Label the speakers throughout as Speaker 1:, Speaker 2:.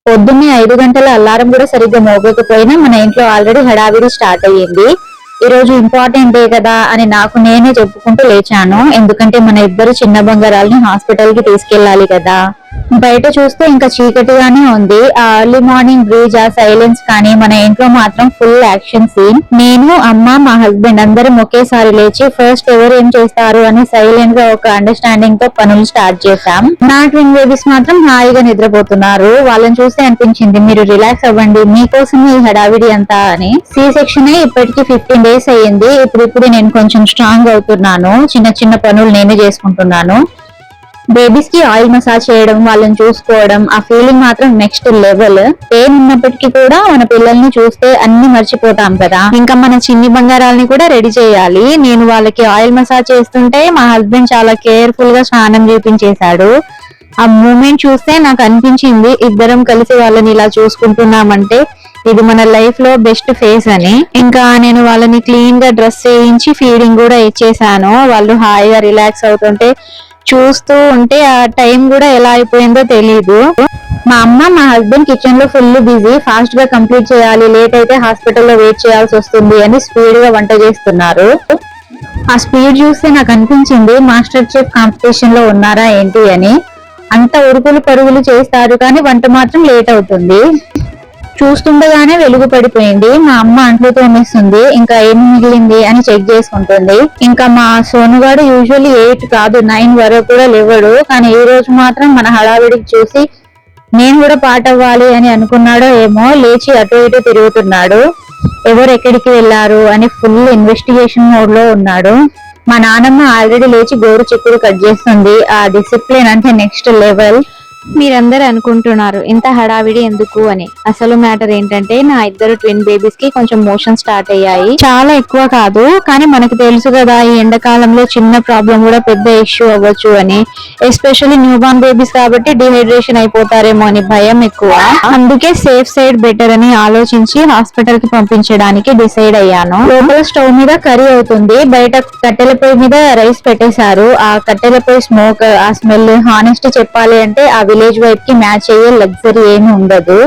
Speaker 1: పొద్దున్నే 5 గంటల అలారం కూడా సరిగ్గా మోగకపోయినా మన ఇంట్లో ఆల్రెడీ హడావిడి స్టార్ట్ అయ్యింది. ఈ రోజు ఇంపార్టెంట్ డే కదా అని నాకు నేనే చెప్పుకుంటూ లేచాను. ఎందుకంటే మన ఇద్దరు చిన్న బంగారాల్ని హాస్పిటల్ కి తీసుకెళ్లాలి కదా. బయట చూస్తే ఇంకా చీకటిగానే ఉంది. ఆ ఎర్లీ మార్నింగ్ బ్రీజ్, ఆ సైలెన్స్, కానీ మన ఇంట్లో మాత్రం ఫుల్ యాక్షన్ సీన్. నేను, అమ్మ, మా హస్బెండ్ అందరం ఒకేసారి లేచి ఫస్ట్ ఎవరు ఏం చేస్తారు అని సైలెంట్ గా ఒక అండర్స్టాండింగ్ తో పనులు స్టార్ట్ చేశాం. నా ట్విన్ బేబీస్ మాత్రం హాయిగా నిద్రపోతున్నారు. వాళ్ళని చూస్తే అనిపించింది, మీరు రిలాక్స్ అవ్వండి, మీకోసం ఈ హడావిడి అంతా అని. సి సెక్షన్ ఇప్పటికి 15 days అయ్యింది. ఇప్పుడు నేను కొంచెం స్ట్రాంగ్ అవుతున్నాను. చిన్న చిన్న పనులు నేనే చేసుకుంటున్నాను. బేబీస్ కి ఆయిల్ మసాజ్ చేయడం, వాళ్ళని చూసుకోవడం, ఆ ఫీలింగ్ మాత్రం నెక్స్ట్ లెవెల్. పెయిన్ ఉన్నప్పటికీ కూడా మన పిల్లల్ని చూస్తే అన్ని మర్చిపోతాం కదా. ఇంకా మన చిన్ని బంగారాలని కూడా రెడీ చేయాలి. నేను వాళ్ళకి ఆయిల్ మసాజ్ చేస్తుంటే మా హస్బెండ్ చాలా కేర్ఫుల్ గా స్నానం చేపించేశాడు. ఆ మూమెంట్ చూస్తే నాకు అనిపించింది, ఇద్దరం కలిసి వాళ్ళని ఇలా చూసుకుంటున్నామంటే ఇది మన లైఫ్ లో బెస్ట్ ఫేజ్ అని. ఇంకా నేను వాళ్ళని క్లీన్ గా డ్రెస్ చేయించి ఫీడింగ్ కూడా ఇచ్చేసాను. వాళ్ళు హాయిగా రిలాక్స్ అవుతుంటే చూస్తూ ఉంటే ఆ టైం కూడా ఎలా అయిపోయిందో తెలీదు. మా అమ్మ, మా హస్బెండ్ కిచెన్ లో ఫుల్ బిజీ. ఫాస్ట్ గా కంప్లీట్ చేయాలి, లేట్ అయితే హాస్పిటల్లో వెయిట్ చేయాల్సి వస్తుంది అని స్పీడ్ గా వంట చేస్తున్నారు. ఆ స్పీడ్ చూస్తే నాకు అనిపించింది, మాస్టర్ చెఫ్ కాంపిటీషన్ లో ఉన్నారా ఏంటి అని. అంత ఉరుకులు పరుగులు చేస్తారు కానీ వంట మాత్రం లేట్ అవుతుంది. చూస్తుండగానే వెలుగు పడిపోయింది. మా అమ్మ అంట్లు తోమేస్తుంది. ఇంకా ఏం మిగిలింది అని చెక్ చేసుకుంటుంది. ఇంకా మా సోనుగాడు యూజువల్లీ 8 కాదు 9 వరకు కూడా లేవడు. కానీ ఈ రోజు మాత్రం మన హడావిడికి చూసి నేను కూడా పార్ట్ అవ్వాలి అని అనుకున్నాడో ఏమో, లేచి అటు ఇటు తిరుగుతున్నాడు. ఎవరు ఎక్కడికి వెళ్లారు అని ఫుల్ ఇన్వెస్టిగేషన్ మోడ్ లో ఉన్నాడు. మా నాన్నమ్మ ఆల్రెడీ లేచి గోరు చిక్కుడు కట్ చేస్తుంది. ఆ డిసిప్లిన్ అంటే నెక్స్ట్ లెవెల్. మీరందరూ అనుకుంటున్నారు ఇంత హడావిడి ఎందుకు అని. అసలు మ్యాటర్ ఏంటంటే, నా ఇద్దరు ట్విన్ బేబీస్ కి కొంచెం మోషన్ స్టార్ట్ అయ్యాయి. చాలా ఎక్కువ కాదు, కానీ మనకు తెలుసు కదా ఈ ఎండాకాలంలో చిన్న ప్రాబ్లం కూడా పెద్ద ఇష్యూ అవ్వచ్చు అని. ఎస్పెషల్లీ న్యూ బార్న్ బేబీస్ కాబట్టి డిహైడ్రేషన్ అయిపోతారేమో అని భయం ఎక్కువ. అందుకే సేఫ్ సైడ్ బెటర్ అని ఆలోచించి హాస్పిటల్ కి పంపించడానికి డిసైడ్ అయ్యాను. లోపల స్టవ్ మీద కర్రీ అవుతుంది, బయట కట్టెల పొయ్యి మీద రైస్ పెట్టేశారు. ఆ కట్టెల పొయ్యి స్మోక్, ఆ స్మెల్, హానెస్ట్ చెప్పాలి అంటే ఆ విలేజ్ వైపు కి మ్యాచ్ అయ్యే లగ్జరీ ఏమి ఉండదు.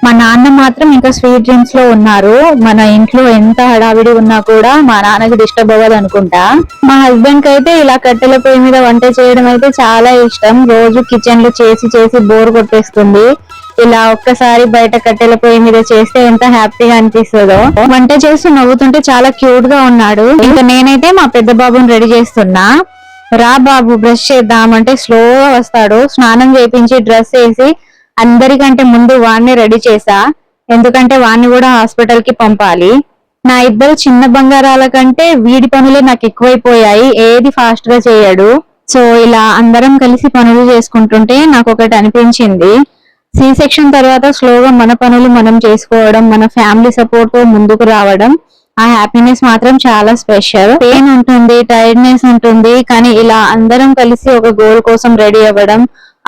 Speaker 1: మా నాన్న మాత్రం ఇంకా స్వీట్ డ్రీమ్స్ లో ఉన్నారు. మన ఇంట్లో ఎంత హడావిడి ఉన్నా కూడా మా నాన్నకి డిస్టర్బ్ అవ్వదు అనుకుంటా. మా హస్బెండ్ కి అయితే ఇలా కట్టెల పొయ్యి మీద వంట చేయడం అయితే చాలా ఇష్టం. రోజు కిచెన్ లో చేసి చేసి బోర్ కొట్టేస్తుంది. ఇలా ఒక్కసారి బయట కట్టెల పొయ్యి మీద చేస్తే ఎంత హ్యాపీగా అనిపిస్తుందో. వంట చేస్తూ నవ్వుతుంటే చాలా క్యూట్ గా ఉన్నాడు. ఇంకా నేనైతే మా పెద్ద బాబుని రెడీ చేస్తున్నా. రా బాబు బ్రష్ చేద్దామంటే స్లోగా వస్తాడు. స్నానం చేయించి డ్రెస్ వేసి అందరికంటే ముందు వాడిని రెడీ చేసా. ఎందుకంటే వాడిని కూడా హాస్పిటల్ కి పంపాలి. నా ఇద్దరు చిన్న బంగారాల కంటే వీడి పనులే నాకు ఎక్కువైపోయాయి. ఏది ఫాస్ట్ గా చేయడు. సో ఇలా అందరం కలిసి పనులు చేసుకుంటుంటే నాకు ఒకటి అనిపించింది, సి సెక్షన్ తర్వాత స్లోగా మన పనులు మనం చేసుకోవడం, మన ఫ్యామిలీ సపోర్ట్ తో ముందుకు రావడం, ఆ హ్యాపీనెస్ మాత్రం చాలా స్పెషల్. పెయిన్ ఉంటుంది, టైర్డ్నెస్ ఉంటుంది, కానీ ఇలా అందరం కలిసి ఒక గోల్ కోసం రెడీ అవ్వడం,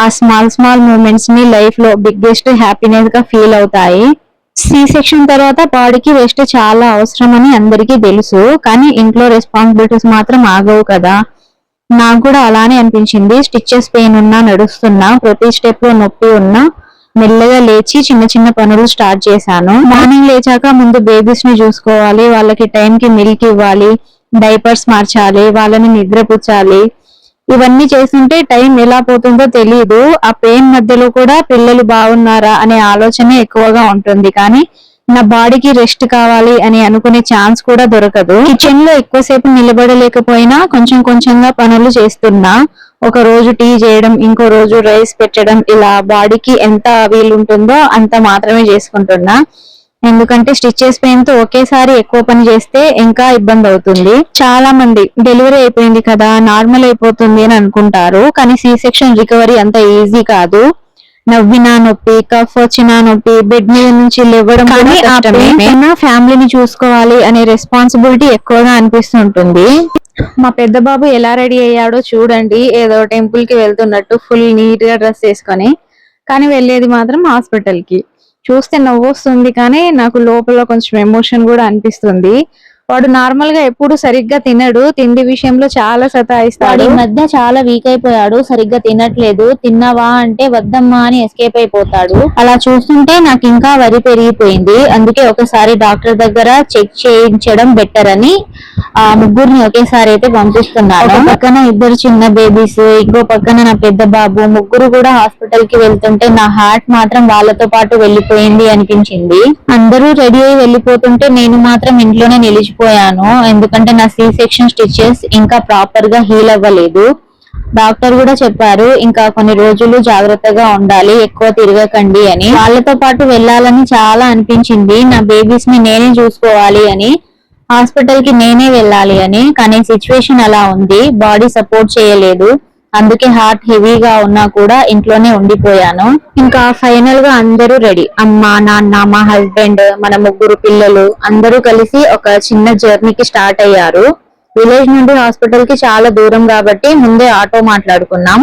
Speaker 1: ఆ స్మాల్ స్మాల్ మూమెంట్స్ ని లైఫ్ లో బిగ్గెస్ట్ హ్యాపీనెస్ గా ఫీల్ అవుతాయి. సి సెక్షన్ తర్వాత బాడీకి రెస్ట్ చాలా అవసరం అని అందరికీ తెలుసు, కానీ ఇంట్లో రెస్పాన్సిబిలిటీస్ మాత్రం ఆగవు కదా. నాకు కూడా అలానే అనిపించింది. స్టిచెస్ పెయిన్ ఉన్నా, నడుస్తున్నా, ప్రతి స్టెప్ లో నొప్పి ఉన్నా మెల్లగా లేచి చిన్న చిన్న పనులు స్టార్ట్ చేశాను. మార్నింగ్ లేచాక ముందు బేబీస్ ని చూసుకోవాలి, వాళ్ళకి టైం కి మిల్క్ ఇవ్వాలి, డైపర్స్ మార్చాలి, వాళ్ళని నిద్రపుచ్చాలి. ఇవన్నీ చేస్తుంటే టైం ఎలా పోతుందో తెలియదు. ఆ పెయిన్ మధ్యలో కూడా పిల్లలు బాగున్నారా అనే ఆలోచనే ఎక్కువగా ఉంటుంది, కానీ నా బాడీకి రెస్ట్ కావాలి అని అనుకునే ఛాన్స్ కూడా దొరకదు. కిచెన్ లో ఎక్కువసేపు నిలబడలేకపోయినా కొంచెం కొంచెంగా పనులు చేస్తున్నా. ఒక రోజు టీ చేయడం, ఇంకో రోజు రైస్ పెట్టడం, ఇలా బాడీకి ఎంత వీలుంటుందో అంత మాత్రమే చేసుకుంటున్నా. ఎందుకంటే స్టిచెస్ పెయిన్ తో ఒకేసారి ఎక్కువ పని చేస్తే ఇంకా ఇబ్బంది అవుతుంది. చాలా మంది డెలివరీ అయిపోయింది కదా నార్మల్ అయిపోతుంది అని అనుకుంటారు, కానీ సి సెక్షన్ రికవరీ అంత ఈజీ కాదు. నవ్వినా నొప్పి, కఫ్ వచ్చినా నొప్పి, బెడ్ మీద నుంచి లేవడం, కానీ ఫ్యామిలీని చూసుకోవాలి అనే రెస్పాన్సిబిలిటీ ఎక్కువగా అనిపిస్తుంటుంది. మా పెద్ద బాబు ఎలా రెడీ అయ్యాడో చూడండి, ఏదో టెంపుల్ కి వెళ్తున్నట్టు ఫుల్ నీట్ గా డ్రెస్ వేసుకొని. కానీ వెళ్ళేది మాత్రం హాస్పిటల్ కి. చూస్తే నవ్వు వస్తుంది, కానీ నాకు లోపల కొంచెం ఎమోషన్ కూడా అనిపిస్తుంది.
Speaker 2: వాడు నార్మల్ గా ఎప్పుడు సరిగ్గా తినడు, తిండి విషయంలో చాలా సతాయిస్తాడు.
Speaker 1: ఈ మధ్య చాలా వీక్ అయిపోయాడు, సరిగ్గా తినట్లేదు. తిన్నావా అంటే వద్దమ్మా అని ఎస్కేప్ అయిపోతాడు. అలా చూస్తుంటే నాకు ఇంకా వరి పెరిగిపోయింది. అందుకే ఒకసారి డాక్టర్ దగ్గర చెక్ చేయించడం బెటర్ అని ఆ ముగ్గురిని ఒకేసారి అయితే పంపిస్తున్నాను. ఒక పక్కన ఇద్దరు చిన్న బేబీస్, ఇంకో పక్కన నా పెద్ద బాబు, ముగ్గురు కూడా హాస్పిటల్ కి వెళ్తుంటే నా హార్ట్ మాత్రం వాళ్ళతో పాటు వెళ్ళిపోయింది అనిపించింది. అందరూ రెడీ అయి వెళ్ళిపోతుంటే నేను మాత్రం ఇంట్లోనే నిలిచిపోయాను. ఎందుకంటే నా సి సెక్షన్ స్టిచెస్ ఇంకా ప్రాపర్ గా హీల్ అవ్వలేదు. డాక్టర్ కూడా చెప్పారు ఇంకా కొన్ని రోజులు జాగ్రత్తగా ఉండాలి, ఎక్కువ తిరగకండి అని. వాళ్ళతో పాటు వెళ్ళాలని చాలా అనిపించింది, నా బేబీస్ ని నేనే చూసుకోవాలి అని, హాస్పిటల్ కి నేనే వెళ్ళాలి అని. కానీ సిచ్యువేషన్ అలా ఉంది, బాడీ సపోర్ట్ చేయలేదు. అందుకే హార్ట్ హెవీగా ఉన్నా కూడా ఇంట్లోనే ఉండిపోయాను. ఇంకా ఫైనల్ గా అందరూ రెడీ, అమ్మ, నాన్న, మా హస్బెండ్, మన ముగ్గురు పిల్లలు అందరూ కలిసి ఒక చిన్న జర్నీకి స్టార్ట్ అయ్యారు. విలేజ్ నుండి హాస్పిటల్ కి చాలా దూరం కాబట్టి ముందే ఆటో మాట్లాడుకున్నాం.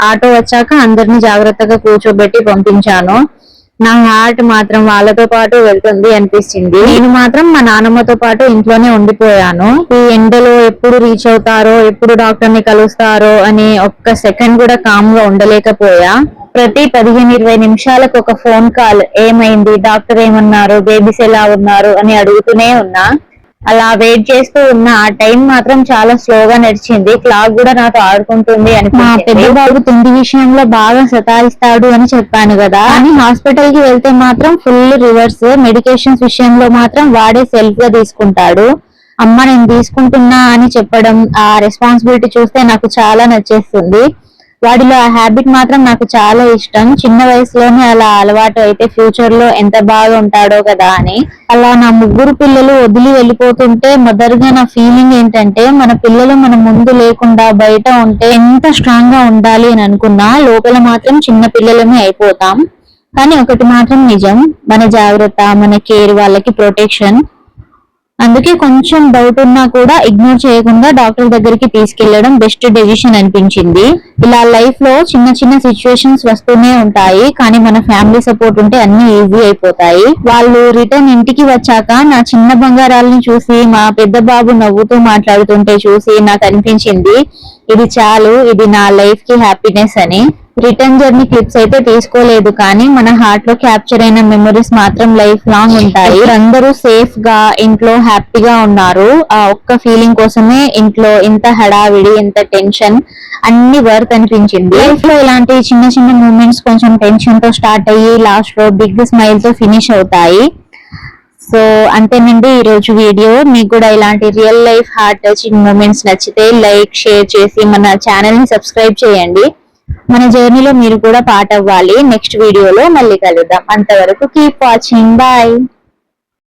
Speaker 1: ఆటో వచ్చాక అందరిని జాగ్రత్తగా కూర్చోబెట్టి పంపించాను. నా హార్ట్ మాత్రం వాళ్ళతో పాటు వెళ్తుంది అనిపించింది. నేను మాత్రం మా నాన్నమ్మతో పాటు ఇంట్లోనే ఉండిపోయాను. ఈ ఎండలో ఎప్పుడు రీచ్ అవుతారో, ఎప్పుడు డాక్టర్ ని కలుస్తారో అని ఒక్క సెకండ్ కూడా కామ్ గా ఉండలేకపోయా. ప్రతి 15-20 నిమిషాలకు ఒక ఫోన్ కాల్, ఏమైంది, డాక్టర్ ఏమన్నారు, బేబీస్ ఎలా ఉన్నారు అని అడుగుతూనే ఉన్నా. అలా వెయిట్ చేస్తూ ఉన్న ఆ టైం మాత్రం చాలా స్లోగా నడిచింది. క్లాక్ కూడా నాతో ఆడుకుంటుంది అని. మా పెద్ద బాబు తిండి విషయంలో బాగా సతాయిస్తాడు అని చెప్పాను కదా, కానీ హాస్పిటల్ కి వెళ్తే మాత్రం ఫుల్ రివర్స్. మెడికేషన్స్ విషయంలో మాత్రం వాడే సెల్ఫ్ గా తీసుకుంటాడు. అమ్మ నేను తీసుకుంటున్నా అని చెప్పడం, ఆ రెస్పాన్సిబిలిటీ చూస్తే నాకు చాలా నచ్చేస్తుంది. వాడిలో ఆ హ్యాబిట్ మాత్రం నాకు చాలా ఇష్టం. చిన్న వయసులోనే అలా అలవాటు అయితే ఫ్యూచర్ లో ఎంత బాగా ఉంటాడో కదా అని. అలా నా ముగ్గురు పిల్లలు వదిలి వెళ్ళిపోతుంటే మదర్ గా నా ఫీలింగ్ ఏంటంటే, మన పిల్లలు మన ముందు లేకుండా బయట ఉంటే ఎంత స్ట్రాంగ్ గా ఉండాలి అని అనుకున్నా, లోపల మాత్రం చిన్న పిల్లలమే అయిపోతాం. కానీ ఒకటి మాత్రం నిజం, మన జాగ్రత్త, మన కేర్, వాళ్ళకి ప్రొటెక్షన్. అందుకే కొంచెం డౌట్ ఉన్నా కూడా ఇగ్నోర్ చేయకుండా డాక్టర్ దగ్గరికి తీసుకెళ్లడం బెస్ట్ డెసిషన్ అనిపించింది. ఇలా లైఫ్ లో చిన్న చిన్న సిచ్యువేషన్స్ వస్తూనే ఉంటాయి, కానీ మన ఫ్యామిలీ సపోర్ట్ ఉంటే అన్ని ఈజీ అయిపోతాయి. వాళ్ళు రిటర్న్ ఇంటికి వచ్చాక నా చిన్న బంగారాలని చూసి, మా పెద్ద బాబు నవ్వుతూ మాట్లాడుతుంటే చూసి నాకు అనిపించింది, ఇది చాలు, ఇది నా లైఫ్ కి హ్యాపీనెస్ అని. రిటర్న్ జర్నీ క్లిప్స్ అయితే తీసుకోలేదు, కానీ మన హార్ట్ లో క్యాప్చర్ అయిన మెమరీస్ మాత్రం లైఫ్ లాంగ్ ఉంటాయి. అందరూ సేఫ్ గా ఇంట్లో హ్యాపీగా ఉన్నారు. ఆ ఒక్క ఫీలింగ్ కోసమే ఇంట్లో ఇంత హడావిడి, ఇంత టెన్షన్ అన్ని వర్త్ అనిపించింది. లైఫ్ లో ఇలాంటి చిన్న చిన్న మూమెంట్స్ కొంచెం టెన్షన్ తో స్టార్ట్ అయ్యి లాస్ట్ లో బిగ్ స్మైల్ తో ఫినిష్ అవుతాయి. సో అంతేనండి ఈ రోజు వీడియో. మీకు కూడా ఇలాంటి real life heart touching moments నచ్చితే లైక్, షేర్ చేసి మన ఛానల్ ని సబ్స్క్రైబ్ చేయండి. మన జర్నీలో మీరు కూడా పార్ట్ అవ్వాలి. నెక్స్ట్ వీడియోలో మళ్ళీ కలుద్దాం. అంతవరకు కీప్ వాచింగ్. బాయ్.